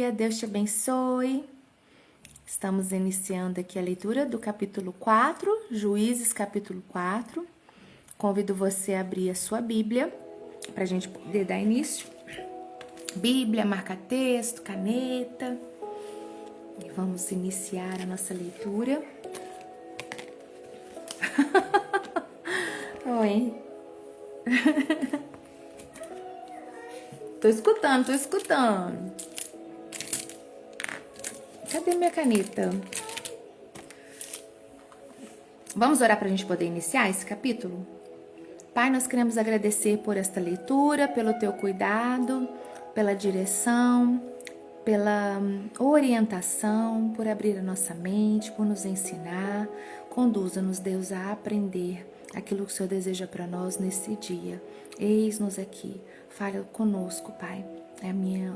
dia, Deus te abençoe. Estamos iniciando aqui a leitura do capítulo 4, Juízes capítulo 4. Convido você a abrir a sua Bíblia para a gente poder dar início. Bíblia, marca-texto, caneta. E vamos iniciar a nossa leitura. Oi. Tô escutando. Cadê minha caneta? Vamos orar para a gente poder iniciar esse capítulo? Pai, nós queremos agradecer por esta leitura, pelo teu cuidado, pela direção, pela orientação, por abrir a nossa mente, por nos ensinar. Conduza-nos, Deus, a aprender aquilo que o Senhor deseja para nós nesse dia. Eis-nos aqui. Fale conosco, Pai. É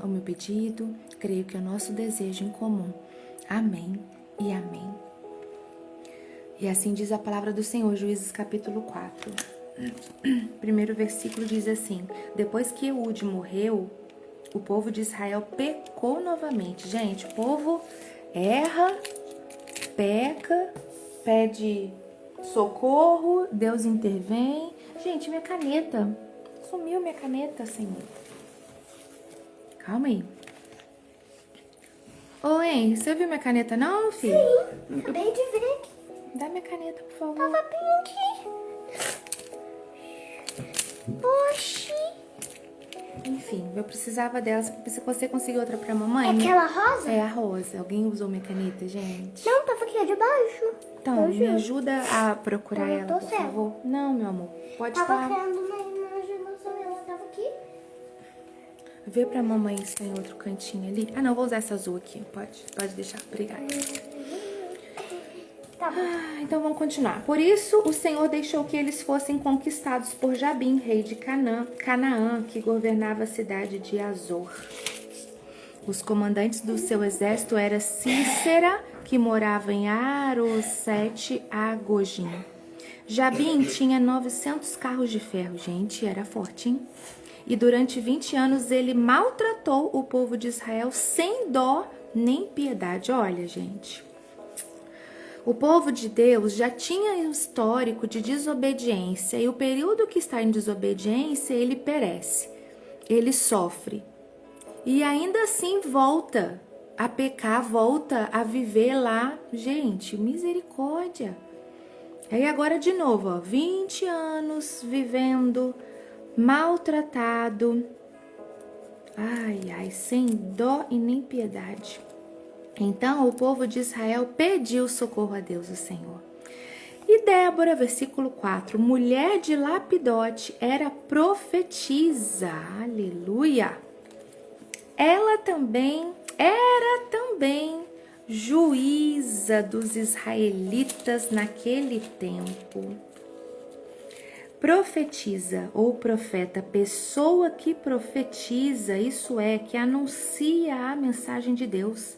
o meu pedido, creio que é o nosso desejo em comum. Amém e amém. E assim diz a palavra do Senhor, Juízes capítulo 4. Primeiro versículo diz assim: depois que Eude morreu, o povo de Israel pecou novamente. Gente, o povo erra, peca, pede socorro, Deus intervém. Gente, minha caneta. Sumiu minha caneta, Senhor. Calma aí. Oi, você viu minha caneta não, filho? Sim, acabei de ver aqui. Dá minha caneta, por favor. Tava bem aqui. Oxi. Enfim, eu precisava delas. Se você conseguiu outra pra mamãe. É aquela rosa? É a rosa. Alguém usou minha caneta, gente? Não, tava aqui de baixo. Então, me ajuda a procurar Eu ela, tô por cega. favor. Não, meu amor. Pode Tava estar. criando uma imaginação e ela tava aqui. Vê pra mamãe se tem outro cantinho ali. Ah, não, vou usar essa azul aqui. Pode deixar. Obrigada. Tá bom. Então vamos continuar. Por isso, o Senhor deixou que eles fossem conquistados por Jabim, rei de Canaã, que governava a cidade de Azor. Os comandantes do seu exército eram Cícera, que morava em Arosete Agogim. Jabim tinha 900 carros de ferro. Gente, era forte, hein? E durante 20 anos ele maltratou o povo de Israel sem dó nem piedade. Olha, gente. O povo de Deus já tinha um histórico de desobediência e o período que está em desobediência, ele perece, ele sofre. E ainda assim volta a pecar, volta a viver lá. Gente, misericórdia. Aí agora de novo, ó, 20 anos vivendo maltratado. Ai, sem dó e nem piedade. Então o povo de Israel pediu socorro a Deus, o Senhor. E Débora, versículo 4, mulher de Lapidote, era profetisa, aleluia. Ela era também juíza dos israelitas naquele tempo. Profetiza ou profeta, pessoa que profetiza, isso é, que anuncia a mensagem de Deus.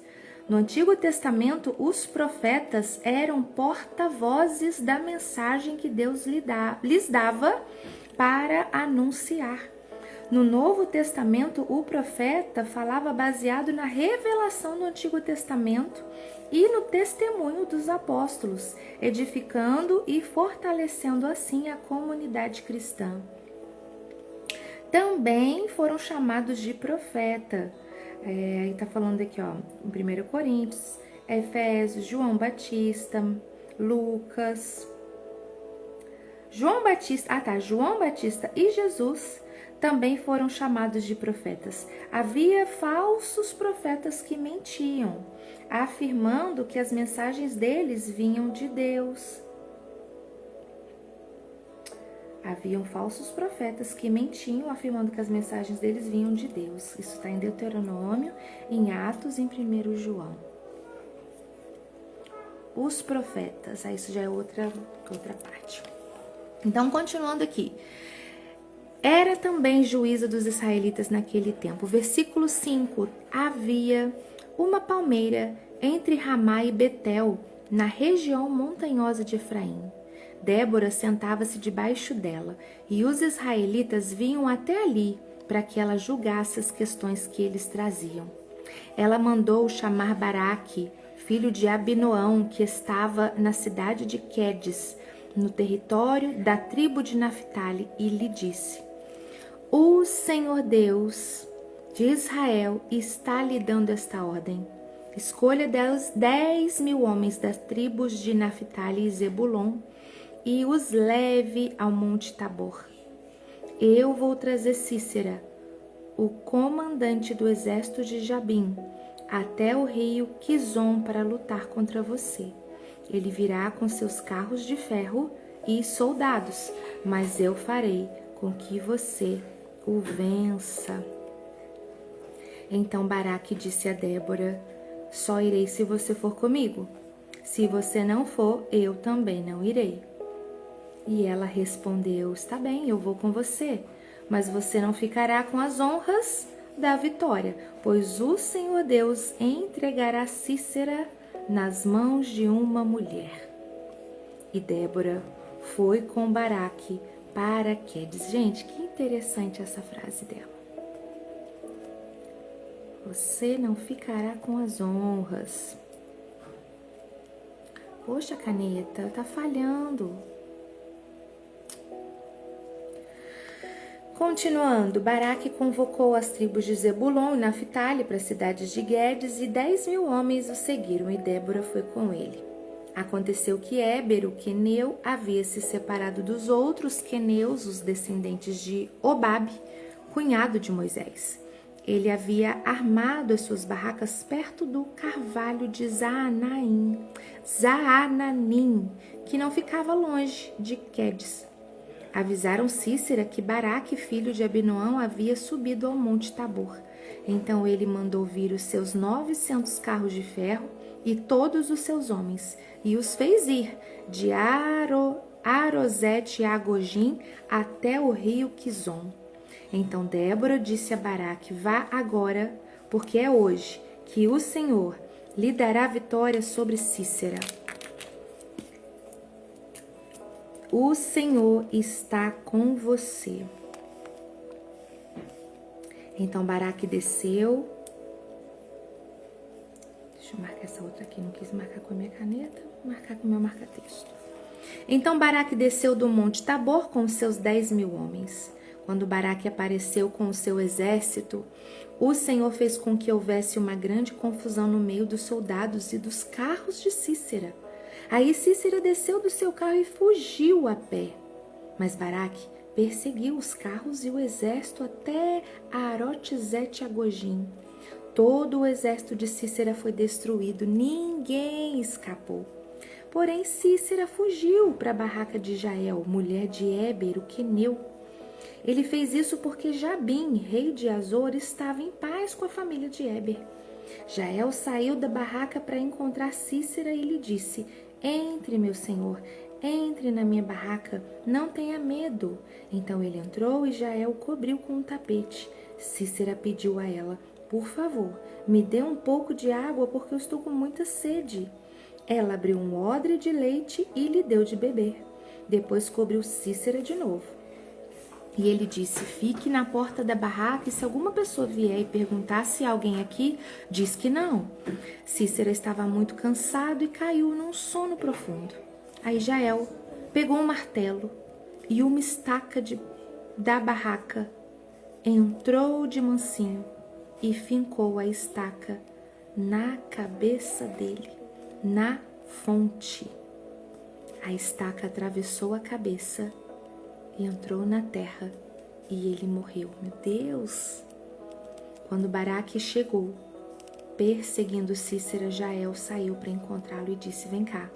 No Antigo Testamento, os profetas eram porta-vozes da mensagem que Deus lhes dava para anunciar. No Novo Testamento, o profeta falava baseado na revelação do Antigo Testamento e no testemunho dos apóstolos, edificando e fortalecendo assim a comunidade cristã. Também foram chamados de profeta. Está falando aqui, ó, em 1 Coríntios, Efésios, João Batista, Lucas. João Batista e Jesus também foram chamados de profetas. Havia falsos profetas que mentiam, afirmando que as mensagens deles vinham de Deus. Haviam falsos profetas que mentiam, afirmando que as mensagens deles vinham de Deus. Isso está em Deuteronômio, em Atos e em 1 João. Os profetas, isso já é outra parte. Então, continuando aqui. Era também juíza dos israelitas naquele tempo. Versículo 5. Havia uma palmeira entre Ramá e Betel, na região montanhosa de Efraim. Débora sentava-se debaixo dela, e os israelitas vinham até ali para que ela julgasse as questões que eles traziam. Ela mandou chamar Baraque, filho de Abinoão, que estava na cidade de Quedes, no território da tribo de Naphtali, e lhe disse: O Senhor Deus de Israel está lhe dando esta ordem. Escolha 10.000 homens das tribos de Naphtali e Zebulon e os leve ao monte Tabor. Eu vou trazer Sísera, o comandante do exército de Jabim, até o rio Quizon para lutar contra você. Ele virá com seus carros de ferro e soldados, mas eu farei com que você o vença. Então Baraque disse a Débora: Só irei se você for comigo. Se você não for, eu também não irei. E ela respondeu: Está bem, eu vou com você, mas você não ficará com as honras da vitória, pois o Senhor Deus entregará Sísera nas mãos de uma mulher. E Débora foi com Baraque para Quedes. Gente, que interessante essa frase dela. Você não ficará com as honras. Poxa, caneta, tá falhando. Continuando, Baraque convocou as tribos de Zebulon e Naphtali para as cidades de Guedes, e 10.000 homens o seguiram, e Débora foi com ele. Aconteceu que Éber, o queneu, havia se separado dos outros queneus, os descendentes de Obabe, cunhado de Moisés. Ele havia armado as suas barracas perto do carvalho de Zaananim, que não ficava longe de Quedes. Avisaram Sísera que Baraque, filho de Abinoão, havia subido ao monte Tabor. Então ele mandou vir os seus 900 carros de ferro e todos os seus homens, e os fez ir de Arosete a Gojim até o rio Quizon. Então Débora disse a Baraque: Vá agora, porque é hoje que o Senhor lhe dará vitória sobre Sísera. O Senhor está com você. Então Baraque desceu. Deixa eu marcar essa outra aqui, não quis marcar com a minha caneta, vou marcar com o meu marca-texto. Então Baraque desceu do monte Tabor com os seus 10.000 homens. Quando Baraque apareceu com o seu exército, o Senhor fez com que houvesse uma grande confusão no meio dos soldados e dos carros de Sísera. Aí Sísera desceu do seu carro e fugiu a pé. Mas Baraque perseguiu os carros e o exército até Arotezete a Gojim. Todo o exército de Sísera foi destruído, ninguém escapou. Porém Sísera fugiu para a barraca de Jael, mulher de Éber, o queneu. Ele fez isso porque Jabim, rei de Azor, estava em paz com a família de Éber. Jael saiu da barraca para encontrar Sísera e lhe disse: Entre, meu senhor, entre na minha barraca, não tenha medo. Então ele entrou e Jael o cobriu com um tapete. Sísera pediu a ela: Por favor, me dê um pouco de água porque eu estou com muita sede. Ela abriu um odre de leite e lhe deu de beber. Depois cobriu Sísera de novo. E ele disse: Fique na porta da barraca e se alguma pessoa vier e perguntar se há alguém aqui, diz que não. Sísera estava muito cansado e caiu num sono profundo. Aí Jael pegou um martelo e uma estaca da barraca, entrou de mansinho e fincou a estaca na cabeça dele, na fonte. A estaca atravessou a cabeça e entrou na terra, e ele morreu. Meu Deus! Quando Baraque chegou, perseguindo Sísera, Jael saiu para encontrá-lo e disse: Vem cá,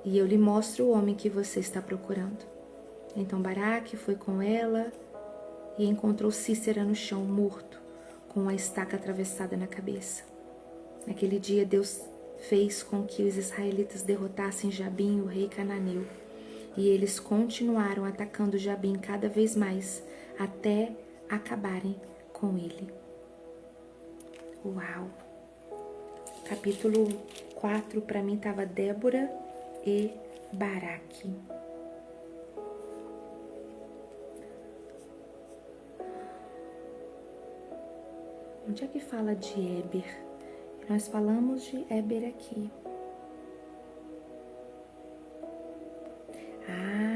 e eu lhe mostro o homem que você está procurando. Então Baraque foi com ela e encontrou Sísera no chão, morto, com a estaca atravessada na cabeça. Naquele dia, Deus fez com que os israelitas derrotassem Jabim, o rei cananeu. E eles continuaram atacando Jabim cada vez mais, até acabarem com ele. Uau! Capítulo 4, para mim, estava Débora e Baraque. Onde é que fala de Éber? Nós falamos de Éber aqui.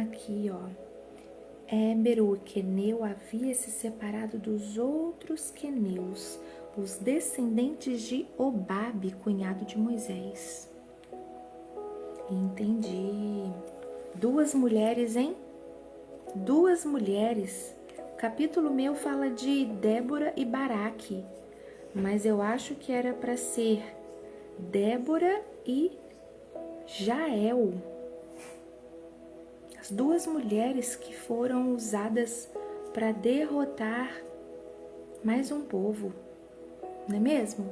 Aqui, ó. Éber, o queneu, havia se separado dos outros queneus, os descendentes de Obabe, cunhado de Moisés. Entendi. Duas mulheres, hein? Duas mulheres. O capítulo meu fala de Débora e Baraque, mas eu acho que era para ser Débora e Jael. As duas mulheres que foram usadas para derrotar mais um povo, não é mesmo?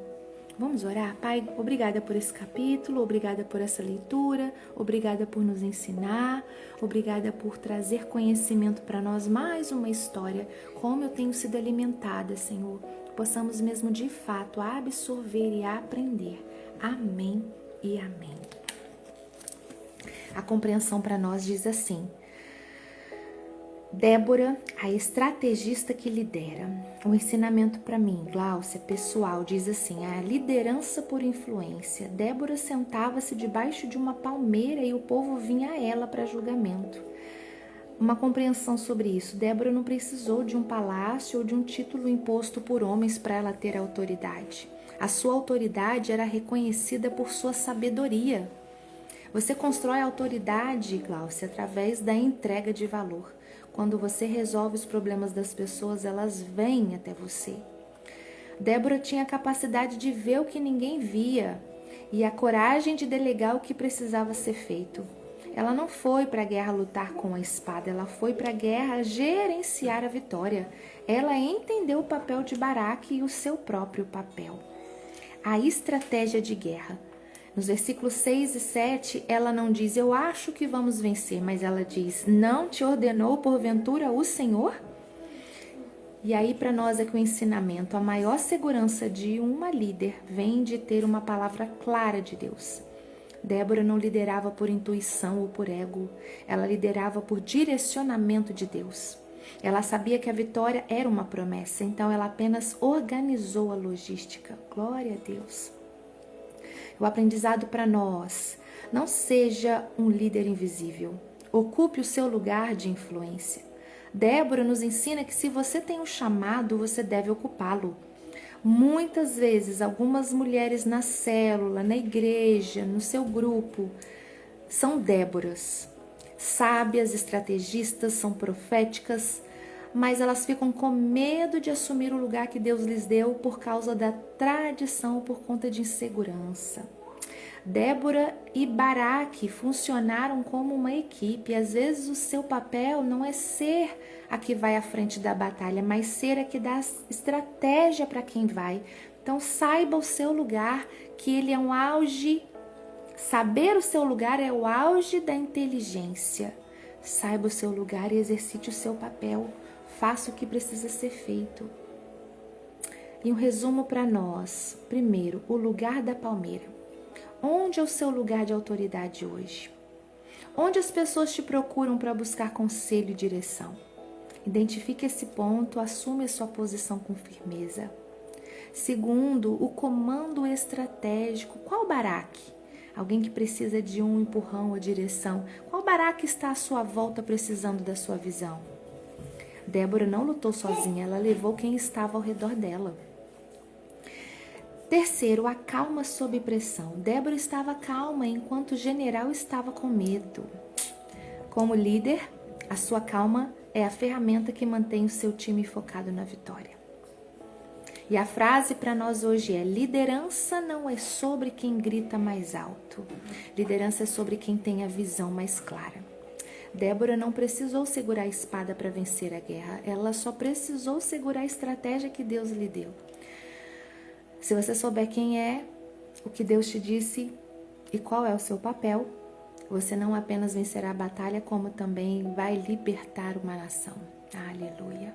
Vamos orar? Pai, obrigada por esse capítulo, obrigada por essa leitura, obrigada por nos ensinar, obrigada por trazer conhecimento para nós, mais uma história, como eu tenho sido alimentada, Senhor, possamos mesmo de fato absorver e aprender. Amém e amém. A compreensão para nós diz assim: Débora, a estrategista que lidera. O ensinamento para mim, Gláucia, pessoal, diz assim: a liderança por influência. Débora sentava-se debaixo de uma palmeira e o povo vinha a ela para julgamento. Uma compreensão sobre isso: Débora não precisou de um palácio ou de um título imposto por homens para ela ter autoridade. A sua autoridade era reconhecida por sua sabedoria. Você constrói autoridade, Gláucia, através da entrega de valor. Quando você resolve os problemas das pessoas, elas vêm até você. Débora tinha a capacidade de ver o que ninguém via e a coragem de delegar o que precisava ser feito. Ela não foi para a guerra lutar com a espada, ela foi para a guerra gerenciar a vitória. Ela entendeu o papel de Baraque e o seu próprio papel. A estratégia de guerra. Nos versículos 6 e 7, ela não diz, eu acho que vamos vencer, mas ela diz, não te ordenou porventura o Senhor? E aí para nós é que o ensinamento, a maior segurança de uma líder vem de ter uma palavra clara de Deus. Débora não liderava por intuição ou por ego, ela liderava por direcionamento de Deus. Ela sabia que a vitória era uma promessa, então ela apenas organizou a logística. Glória a Deus. O aprendizado para nós: não seja um líder invisível. Ocupe o seu lugar de influência. Débora nos ensina que se você tem um chamado, você deve ocupá-lo. Muitas vezes, algumas mulheres na célula, na igreja, no seu grupo, são Déboras. Sábias, estrategistas, são proféticas, mas elas ficam com medo de assumir o lugar que Deus lhes deu por causa da tradição, por conta de insegurança. Débora e Baraque funcionaram como uma equipe. Às vezes o seu papel não é ser a que vai à frente da batalha, mas ser a que dá estratégia para quem vai. Então saiba o seu lugar, que ele é um auge. Saber o seu lugar é o auge da inteligência. Saiba o seu lugar e exercite o seu papel. Faça o que precisa ser feito. E um resumo para nós. Primeiro, o lugar da palmeira. Onde é o seu lugar de autoridade hoje? Onde as pessoas te procuram para buscar conselho e direção? Identifique esse ponto, assume a sua posição com firmeza. Segundo, o comando estratégico. Qual Baraque? Alguém que precisa de um empurrão ou direção. Qual Baraque está à sua volta precisando da sua visão? Débora não lutou sozinha, ela levou quem estava ao redor dela. Terceiro, a calma sob pressão. Débora estava calma enquanto o general estava com medo. Como líder, a sua calma é a ferramenta que mantém o seu time focado na vitória. E a frase para nós hoje é: liderança não é sobre quem grita mais alto. Liderança é sobre quem tem a visão mais clara. Débora não precisou segurar a espada para vencer a guerra. Ela só precisou segurar a estratégia que Deus lhe deu. Se você souber quem é, o que Deus te disse e qual é o seu papel, você não apenas vencerá a batalha, como também vai libertar uma nação. Aleluia.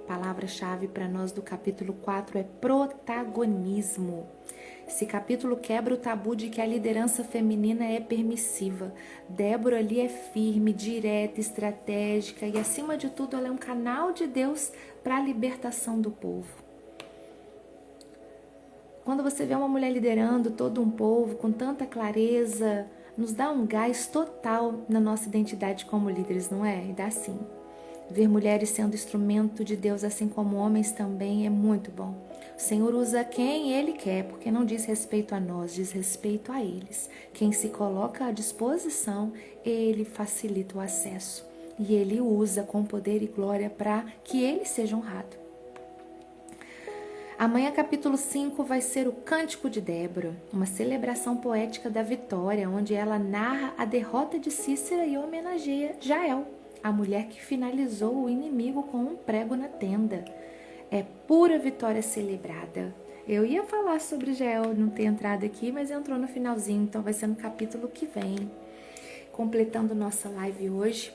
Palavra-chave para nós do capítulo 4 é protagonismo. Esse capítulo quebra o tabu de que a liderança feminina é permissiva. Débora ali é firme, direta, estratégica e, acima de tudo, ela é um canal de Deus para a libertação do povo. Quando você vê uma mulher liderando todo um povo com tanta clareza, nos dá um gás total na nossa identidade como líderes, não é? E dá sim. Ver mulheres sendo instrumento de Deus, assim como homens também, é muito bom. O Senhor usa quem Ele quer, porque não diz respeito a nós, diz respeito a eles. Quem se coloca à disposição, Ele facilita o acesso. E Ele usa com poder e glória para que Ele seja honrado. Amanhã, capítulo 5, vai ser o Cântico de Débora, uma celebração poética da vitória, onde ela narra a derrota de Cícera e homenageia Jael, a mulher que finalizou o inimigo com um prego na tenda. É pura vitória celebrada. Eu ia falar sobre Jael não ter entrado aqui, mas entrou no finalzinho, então vai ser no capítulo que vem. Completando nossa live hoje,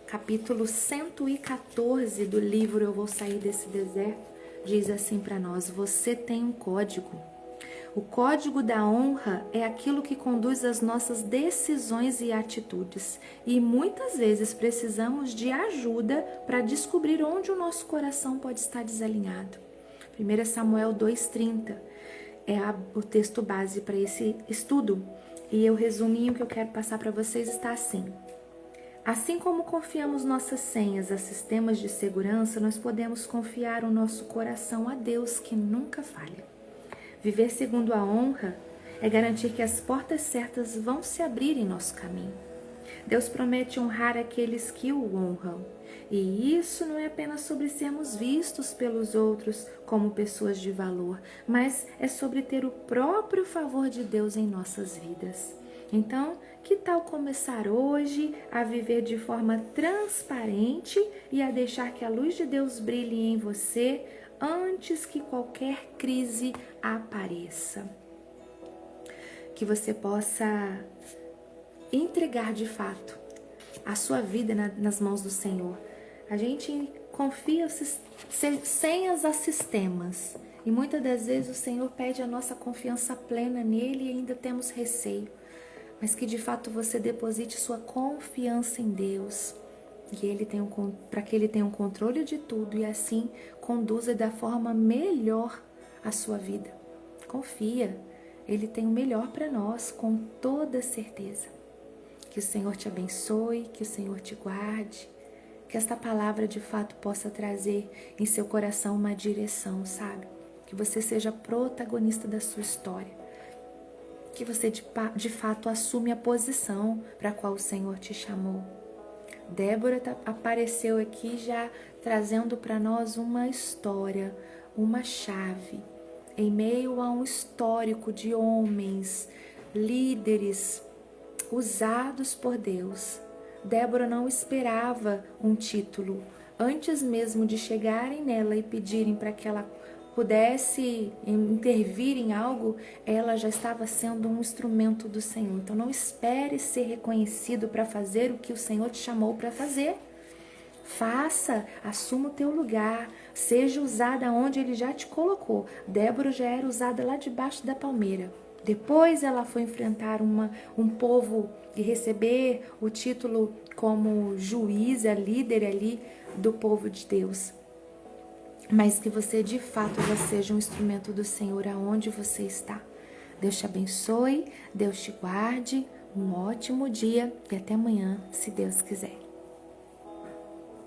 capítulo 114 do livro Eu Vou Sair Desse Deserto, diz assim para nós: você tem um código. O código da honra é aquilo que conduz as nossas decisões e atitudes. E muitas vezes precisamos de ajuda para descobrir onde o nosso coração pode estar desalinhado. 1 Samuel 2,30 é o texto base para esse estudo. E o resuminho que eu quero passar para vocês está assim. Assim como confiamos nossas senhas a sistemas de segurança, nós podemos confiar o nosso coração a Deus, que nunca falha. Viver segundo a honra é garantir que as portas certas vão se abrir em nosso caminho. Deus promete honrar aqueles que o honram. E isso não é apenas sobre sermos vistos pelos outros como pessoas de valor, mas é sobre ter o próprio favor de Deus em nossas vidas. Então, que tal começar hoje a viver de forma transparente e a deixar que a luz de Deus brilhe em você antes que qualquer crise apareça? Que você possa entregar de fato a sua vida nas mãos do Senhor. A gente confia senhas a sistemas e muitas das vezes o Senhor pede a nossa confiança plena nele e ainda temos receio. Mas que de fato você deposite sua confiança em Deus e para que Ele tenha um controle de tudo e assim conduza da forma melhor a sua vida. Confia, Ele tem o melhor para nós, com toda certeza. Que o Senhor te abençoe, que o Senhor te guarde, que esta palavra de fato possa trazer em seu coração uma direção, sabe? Que você seja protagonista da sua história. Que você de fato assume a posição para a qual o Senhor te chamou. Débora apareceu aqui já trazendo para nós uma história, uma chave, em meio a um histórico de homens, líderes, usados por Deus. Débora não esperava um título. Antes mesmo de chegarem nela e pedirem para que ela pudesse intervir em algo, ela já estava sendo um instrumento do Senhor. Então não espere ser reconhecido para fazer o que o Senhor te chamou para fazer. Faça, assuma o teu lugar, seja usada onde Ele já te colocou. Débora já era usada lá debaixo da palmeira. Depois ela foi enfrentar um povo e receber o título como juíza, líder ali do povo de Deus. Mas que você de fato já seja um instrumento do Senhor aonde você está. Deus te abençoe, Deus te guarde, um ótimo dia e até amanhã, se Deus quiser.